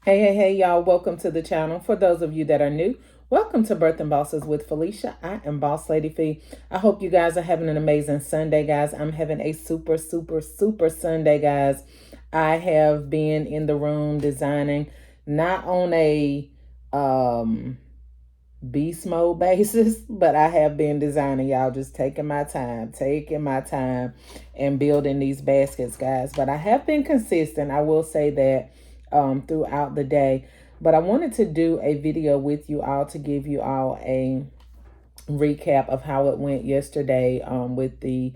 Hey, y'all. Welcome to the channel. For those of you that are new, welcome to Birth and Bosses with Felicia. I am Boss Lady Fee. I hope you guys are having an amazing Sunday, guys. I'm having a super Sunday, guys. I have been in the room designing, not on a beast mode basis, but I have been designing, y'all, just taking my time and building these baskets, guys. But I have been consistent, I will say that, throughout the day. But I wanted to do a video with you all to give you all a recap of how it went yesterday, with the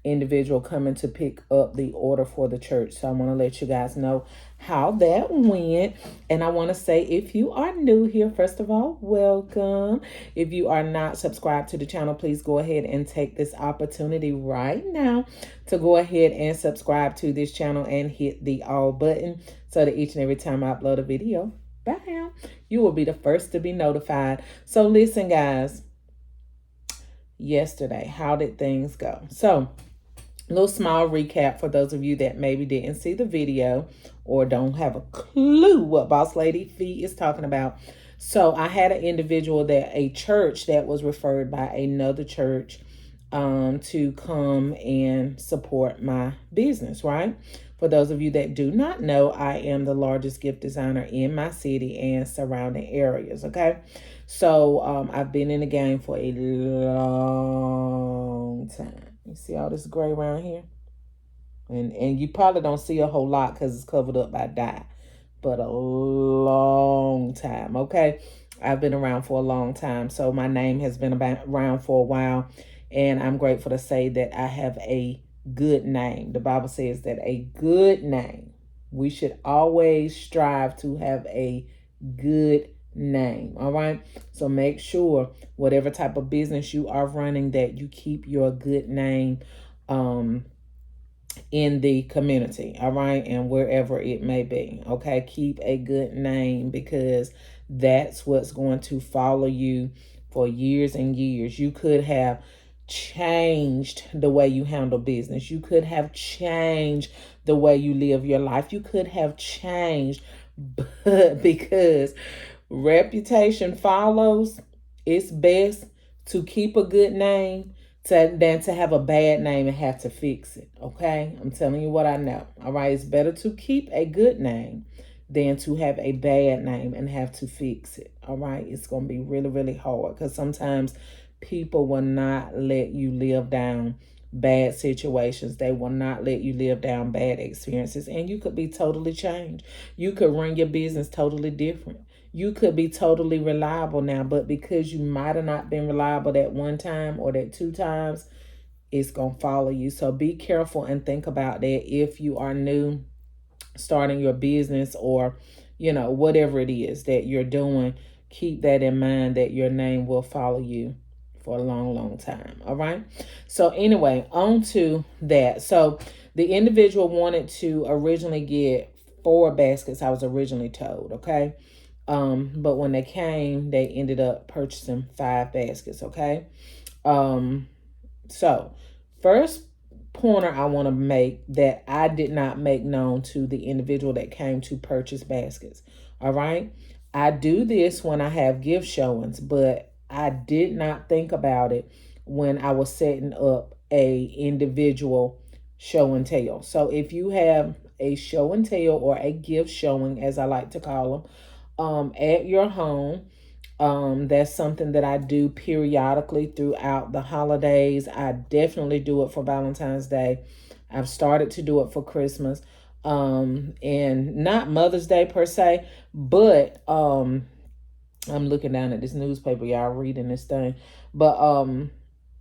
individual coming to pick up the order for the church. So I want to let you guys know how that went. And I want to say, if you are new here, first of all, welcome. If you are not subscribed to the channel, please go ahead and take this opportunity right now to go ahead and subscribe to this channel and hit the all button so that each and every time I upload a video, bam, you will be the first to be notified. So listen, guys, yesterday, how did things go? So a little small recap for those of you that maybe didn't see the video or don't have a clue what Boss Lady Fee is talking about. So I had an individual, that a church that was referred by another church to come and support my business, right? For those of you that do not know, I am the largest gift designer in my city and surrounding areas, okay? So I've been in the game for a long time. You see all this gray around here? And you probably don't see a whole lot because it's covered up by dye. But a long time, okay? I've been around for a long time. So my name has been around for a while. And I'm grateful to say that I have a good name. The Bible says that a good name, we should always strive to have a good name. All right. So make sure whatever type of business you are running, that you keep your good name in the community. All right. And wherever it may be. Okay. Keep a good name, because that's what's going to follow you for years and years. You could have changed the way you handle business. You could have changed the way you live your life. You could have changed, but because reputation follows, it's best to keep a good name than to have a bad name and have to fix it. Okay? I'm telling you what I know. All right? It's better to keep a good name than to have a bad name and have to fix it. All right? It's going to be really hard, because sometimes people will not let you live down bad situations. They will not let you live down bad experiences. And you could be totally changed. You could run your business totally different. You could be totally reliable now, but because you might have not been reliable that one time or that two times, it's going to follow you. So be careful and think about that if you are new, starting your business, or, whatever it is that you're doing. Keep that in mind, that your name will follow you for a long time. All right. So anyway, on to that. So the individual wanted to originally get 4 baskets, I was originally told. Okay. But when they came, they ended up purchasing 5 baskets. Okay. So first pointer I want to make, that I did not make known to the individual that came to purchase baskets. All right. I do this when I have gift showings, but I did not think about it when I was setting up a individual show and tell. So if you have a show and tell, or a gift showing, as I like to call them, at your home, that's something that I do periodically throughout the holidays. I definitely do it for Valentine's Day. I've started to do it for Christmas, and not Mother's Day per se, but I'm looking down at this newspaper, y'all, reading this thing. But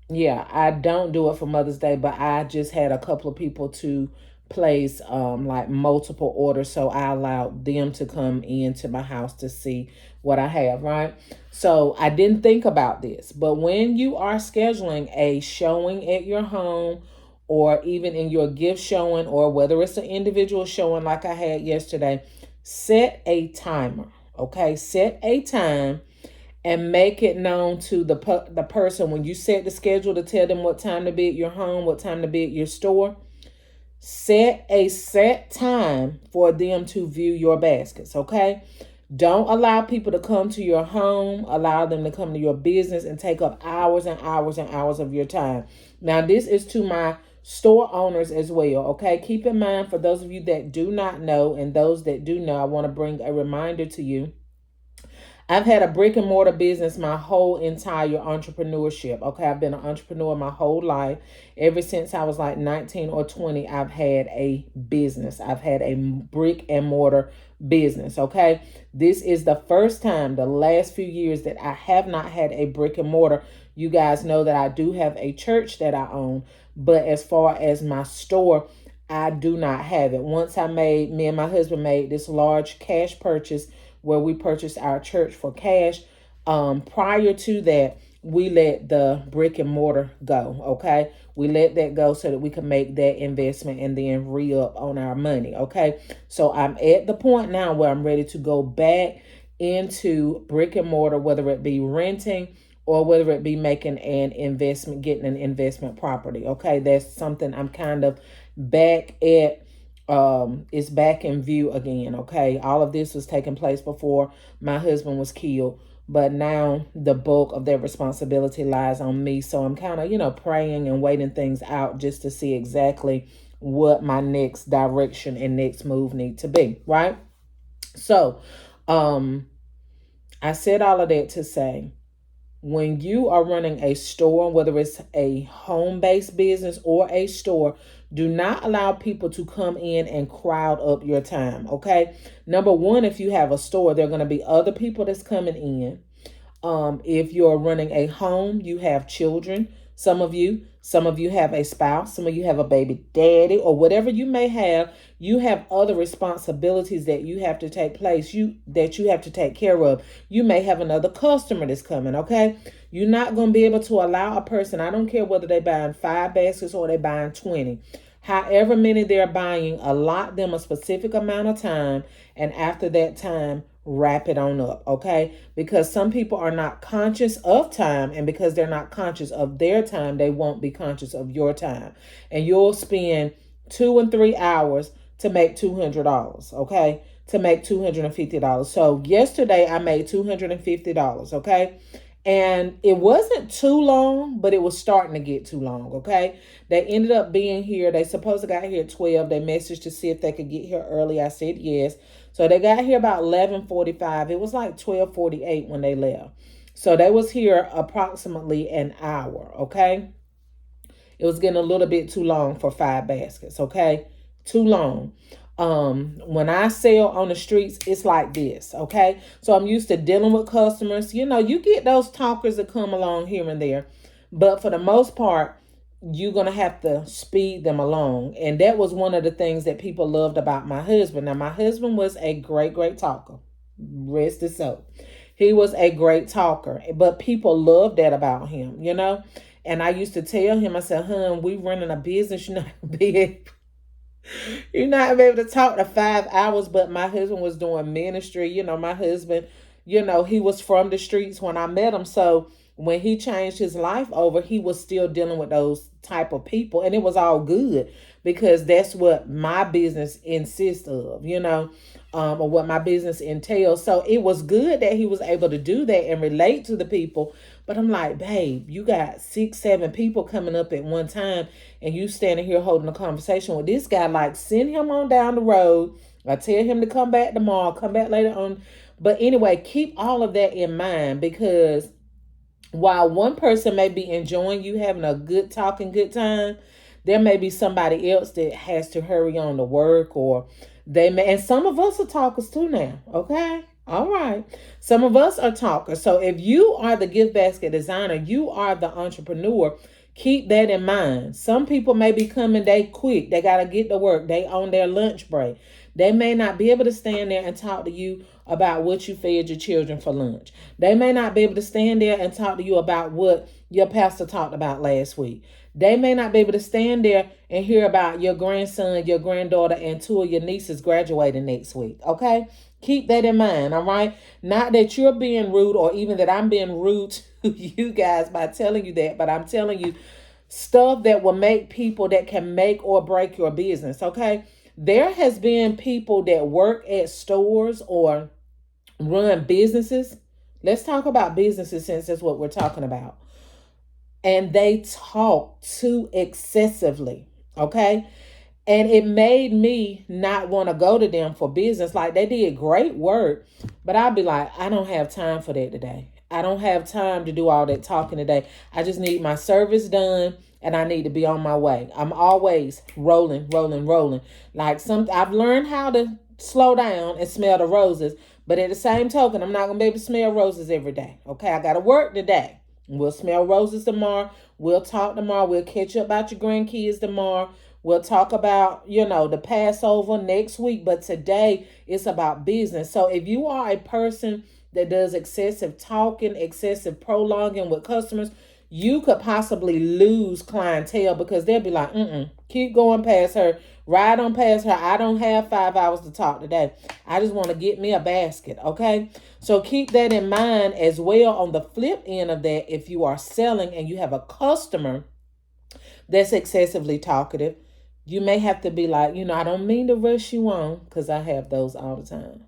yeah, I don't do it for Mother's Day, but I just had a couple of people to place like multiple orders, so I allowed them to come into my house to see what I have, right? So I didn't think about this, but when you are scheduling a showing at your home, or even in your gift showing, or whether it's an individual showing like I had yesterday, set a timer. Okay, set a time and make it known to the person when you set the schedule to tell them what time to be at your home, what time to be at your store. Set a set time for them to view your baskets, okay? Don't allow people to come to your home, allow them to come to your business and take up hours and hours and hours of your time. Now, this is to my store owners as well, okay? Keep in mind, for those of you that do not know and those that do know, I want to bring a reminder to you. I've had a brick and mortar business my whole entire entrepreneurship. Okay, I've been an entrepreneur my whole life. Ever since I was like 19 or 20, I've had a business. I've had a brick and mortar business. Okay, this is the first time, the last few years, that I have not had a brick and mortar. You guys know that I do have a church that I own, but as far as my store, I do not have it. Me and my husband made this large cash purchase where we purchased our church for cash. Prior to that, we let the brick and mortar go, okay? We let that go so that we can make that investment and then re-up on our money, okay? So I'm at the point now where I'm ready to go back into brick and mortar, whether it be renting or whether it be making an investment, getting an investment property, okay? That's something I'm kind of back at. It's back in view again, okay? All of this was taking place before my husband was killed, but now the bulk of their responsibility lies on me. So I'm kind of, praying and waiting things out just to see exactly what my next direction and next move need to be, right? So, I said all of that to say, when you are running a store, whether it's a home-based business or a store, do not allow people to come in and crowd up your time, okay? Number one, if you have a store, there are going to be other people that's coming in. If you're running a home, you have children. Some of you have a spouse, some of you have a baby daddy, or whatever you may have. You have other responsibilities that you have to take care of. You may have another customer that's coming, okay? You're not going to be able to allow a person, I don't care whether they're buying 5 baskets or they're buying 20. However many they're buying, allot them a specific amount of time, and after that time, wrap it on up, okay? Because some people are not conscious of time, and because they're not conscious of their time, they won't be conscious of your time. And you'll spend 2 and 3 hours to make $200, okay? To make $250. So yesterday I made $250, okay? And it wasn't too long, but it was starting to get too long, okay? They ended up being here. They supposed to got here at 12. They messaged to see if they could get here early. I said yes. So they got here about 11:45. It was like 12:48 when they left. So they was here approximately an hour, okay? It was getting a little bit too long for 5 baskets, okay? Too long. When I sell on the streets, it's like this, okay? So I'm used to dealing with customers. You get those talkers that come along here and there, but for the most part, you're going to have to speed them along. And that was one of the things that people loved about my husband. Now, my husband was a great, great talker. Rest his soul. He was a great talker, but people loved that about him, And I used to tell him, I said, "Hun, we running a business, you're not able to talk to 5 hours." But my husband was doing ministry. My husband, he was from the streets when I met him. So when he changed his life over, he was still dealing with those type of people. And it was all good because that's what my business insists of, or what my business entails. So it was good that he was able to do that and relate to the people. But I'm like, babe, you got 6, 7 people coming up at one time, and you standing here holding a conversation with this guy. Like, send him on down the road. I tell him to come back tomorrow, come back later on. But anyway, keep all of that in mind, because while one person may be enjoying you having a good talking, good time, there may be somebody else that has to hurry on to work, or they may, and some of us are talkers too now, okay? All right. Some of us are talkers. So if you are the gift basket designer, you are the entrepreneur, keep that in mind. Some people may be coming, they quick. They got to get to work. They on their lunch break. They may not be able to stand there and talk to you about what you fed your children for lunch. They may not be able to stand there and talk to you about what your pastor talked about last week. They may not be able to stand there and hear about your grandson, your granddaughter, and 2 of your nieces graduating next week. Okay? Keep that in mind, all right? Not that you're being rude or even that I'm being rude to you guys by telling you that, but I'm telling you, stuff that will make people that can make or break your business. Okay. There has been people that work at stores or run businesses. Let's talk about businesses since that's what we're talking about. And they talk too excessively. Okay. And it made me not want to go to them for business. Like, they did great work, but I'd be like, I don't have time for that today. I don't have time to do all that talking today. I just need my service done and I need to be on my way. I'm always rolling, rolling, rolling. Like, I've learned how to slow down and smell the roses, but at the same token, I'm not gonna be able to smell roses every day. Okay, I gotta work today. We'll smell roses tomorrow. We'll talk tomorrow. We'll catch up about your grandkids tomorrow. We'll talk about, the Passover next week, but today it's about business. So if you are a person that does excessive talking, excessive prolonging with customers, you could possibly lose clientele because they'll be like, keep going past her, ride on past her. I don't have 5 hours to talk today. I just want to get me a basket, okay? So keep that in mind as well. On the flip end of that, if you are selling and you have a customer that's excessively talkative, you may have to be like, I don't mean to rush you on, because I have those all the time.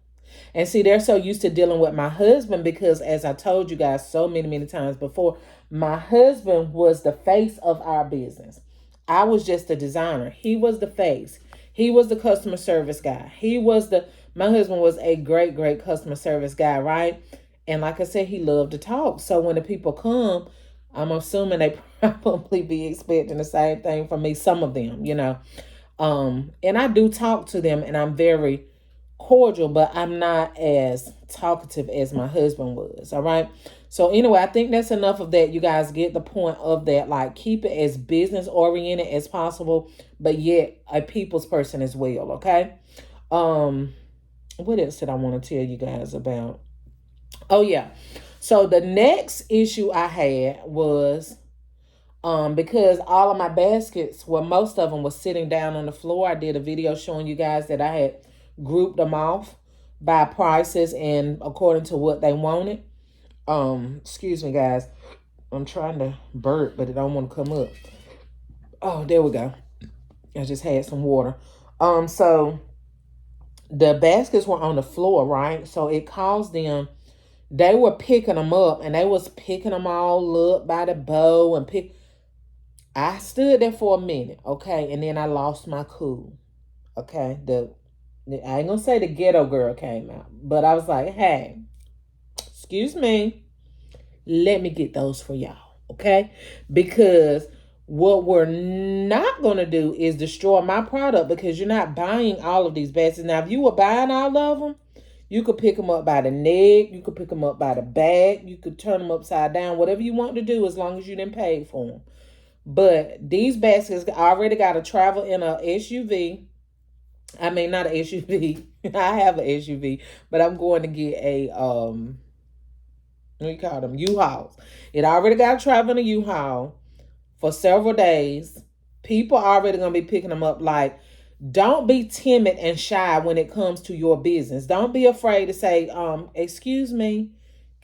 And see, they're so used to dealing with my husband because, as I told you guys so many, many times before, my husband was the face of our business. I was just a designer. He was the face. He was the customer service guy. My husband was a great, great customer service guy, right? And like I said, he loved to talk. So when the people come, I'm assuming they probably be expecting the same thing from me, some of them, and I do talk to them and I'm very cordial, but I'm not as talkative as my husband was. All right. So anyway, I think that's enough of that. You guys get the point of that. Like, keep it as business oriented as possible, but yet a people's person as well. Okay. What else did I want to tell you guys about? Oh yeah. So the next issue I had was because all of my baskets, well, most of them was sitting down on the floor. I did a video showing you guys that I had grouped them off by prices and according to what they wanted. Excuse me, guys. I'm trying to burp, but it don't want to come up. Oh, there we go. I just had some water. So the baskets were on the floor, right? So it caused them, they were picking them up and they was picking them all up by the bow and I stood there for a minute, okay? And then I lost my cool, okay? I ain't gonna say the ghetto girl came out, but I was like, hey, excuse me, let me get those for y'all, okay? Because what we're not gonna do is destroy my product, because you're not buying all of these baskets. Now, if you were buying all of them, you could pick them up by the neck. You could pick them up by the back. You could turn them upside down. Whatever you want to do, as long as you didn't pay for them. But these baskets already got to travel in a SUV. I mean, not an SUV. I have an SUV, but I'm going to get a what do you call them? U-Hauls. It already got to travel in a U-Haul for several days. People are already going to be picking them up. Like, don't be timid and shy when it comes to your business. Don't be afraid to say, excuse me,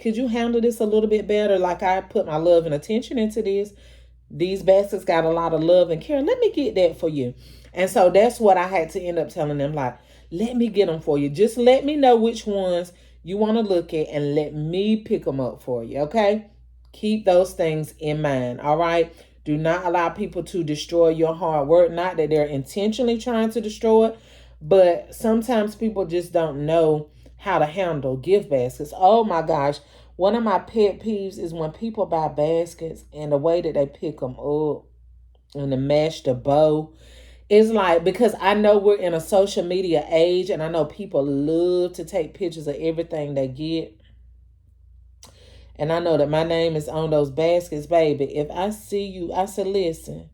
could you handle this a little bit better? Like, I put my love and attention into this. These baskets got a lot of love and care. Let me get that for you. And so that's what I had to end up telling them. Like, let me get them for you. Just let me know which ones you want to look at and let me pick them up for you. Okay? Keep those things in mind. All right? Do not allow people to destroy your hard work. Not that they're intentionally trying to destroy it, but sometimes people just don't know how to handle gift baskets. Oh my gosh. One of my pet peeves is when people buy baskets and the way that they pick them up and the mesh, the bow. It's like, because I know we're in a social media age and I know people love to take pictures of everything they get. And I know that my name is on those baskets, baby. If I see you, I said, listen,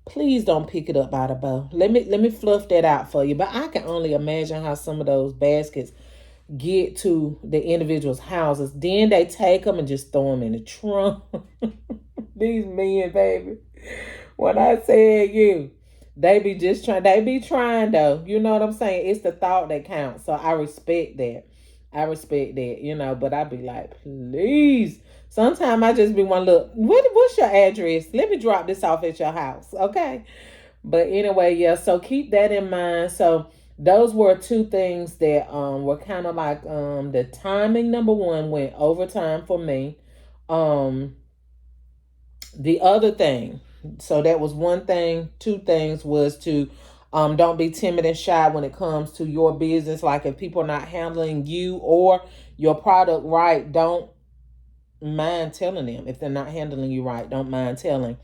please don't pick it up by the bow. Let me fluff that out for you. But I can only imagine how some of those baskets get to the individuals' houses. Then they take them and just throw them in the trunk. These men, baby. When I said they be trying though. You know what I'm saying? It's the thought that counts. So I respect that. I respect that, you know, but I be like, please. Sometimes I just be one look, what's your address? Let me drop this off at your house, okay? But anyway, yeah, so keep that in mind. So those were two things that were kind of like the timing. Number one went overtime for me. Um the other thing, so that was one thing. Two things was to don't be timid and shy when it comes to your business. Like if people are not handling you or your product right, don't mind telling them. If they're not handling you right, don't mind telling.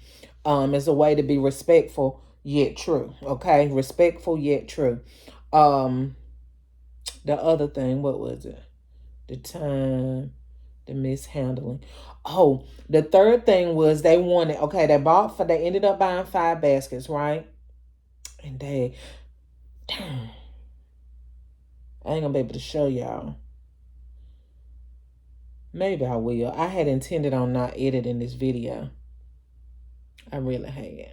It's a way to be respectful yet true. Okay, respectful yet true. Um, the other thing, what was it? The time, the mishandling. Oh, the third thing was they wanted. Okay, they ended up buying 5 baskets, right? And they, damn, I ain't gonna be able to show y'all. Maybe I will. I had intended on not editing this video. I really had.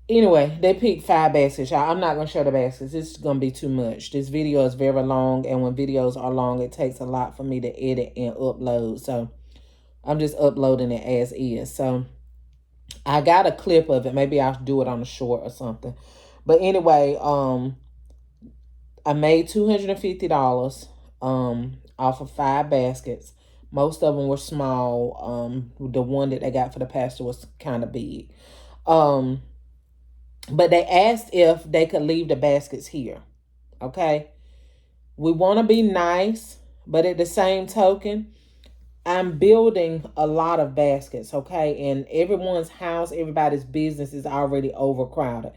Anyway, they picked 5 baskets, y'all. I'm not going to show the baskets. This is going to be too much. This video is very long, and when videos are long, it takes a lot for me to edit and upload. So, I'm just uploading it as is. So, I got a clip of it. Maybe I'll do it on a short or something. But anyway, I made $250 off of 5 baskets. Most of them were small. The one that they got for the pastor was kind of big. But they asked if they could leave the baskets here. Okay. We want to be nice, but at the same token, I'm building a lot of baskets. Okay. And everyone's house, everybody's business is already overcrowded.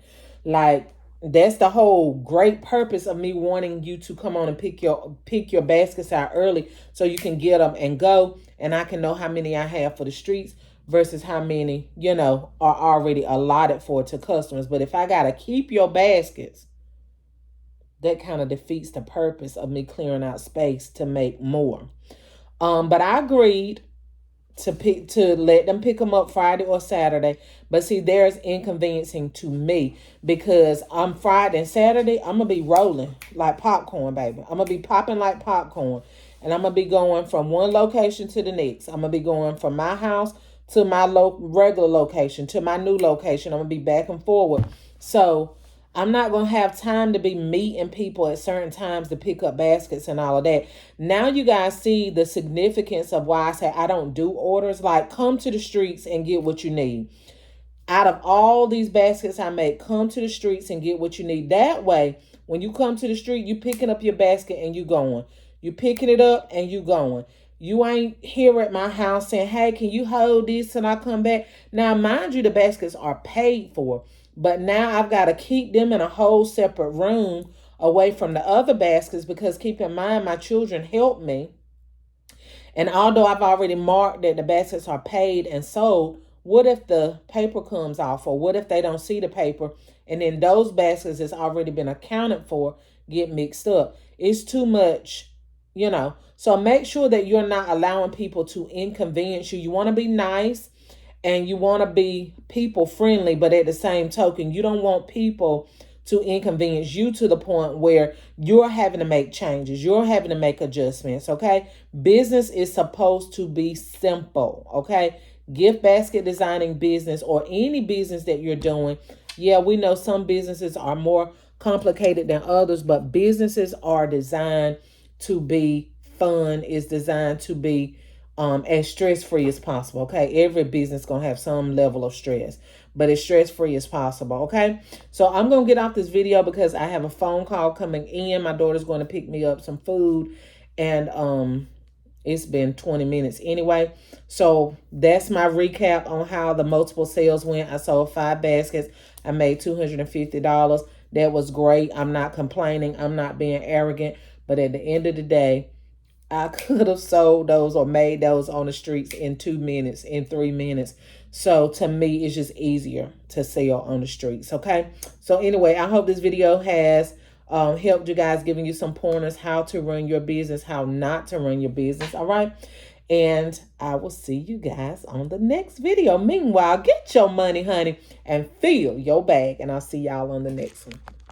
Like, that's the whole great purpose of me wanting you to come on and pick your baskets out early so you can get them and go. And I can know how many I have for the streets versus how many, are already allotted to customers. But if I got to keep your baskets, that kind of defeats the purpose of me clearing out space to make more. But I agreed to let them pick them up Friday or Saturday. But see, there's inconveniencing to me because on Friday and Saturday, I'm going to be rolling like popcorn, baby. I'm going to be popping like popcorn. And I'm going to be going from one location to the next. I'm going to be going from my house to my regular location, to my new location. I'm going to be back and forward. So I'm not going to have time to be meeting people at certain times to pick up baskets and all of that. Now you guys see the significance of why I say I don't do orders. Like, come to the streets and get what you need. Out of all these baskets I make, come to the streets and get what you need. That way, when you come to the street, you picking up your basket and you going. You picking it up and you going. You ain't here at my house saying, hey, can you hold this till I come back? Now, mind you, the baskets are paid for. But now I've got to keep them in a whole separate room away from the other baskets because keep in mind, my children help me. And although I've already marked that the baskets are paid and sold, what if the paper comes off, or what if they don't see the paper and then those baskets that's already been accounted for get mixed up? It's too much, So make sure that you're not allowing people to inconvenience you. You want to be nice and you want to be people friendly, but at the same token, you don't want people to inconvenience you to the point where you're having to make changes. You're having to make adjustments, okay? Business is supposed to be simple, okay? Gift basket designing business or any business that you're doing. Yeah, we know some businesses are more complicated than others, but businesses are designed to be fun, is designed to be as stress-free as possible, okay? Every business going to have some level of stress, but as stress-free as possible, okay? So I'm going to get off this video because I have a phone call coming in. My daughter's going to pick me up some food, and it's been 20 minutes anyway. So that's my recap on how the multiple sales went. I sold 5 baskets. I made $250. That was great. I'm not complaining. I'm not being arrogant, but at the end of the day, I could have sold those or made those on the streets in 2 minutes, in 3 minutes. So to me, it's just easier to sell on the streets. Okay. So anyway, I hope this video has helped you guys, giving you some pointers how to run your business, how not to run your business. All right. And I will see you guys on the next video. Meanwhile, get your money, honey, and fill your bag. And I'll see y'all on the next one.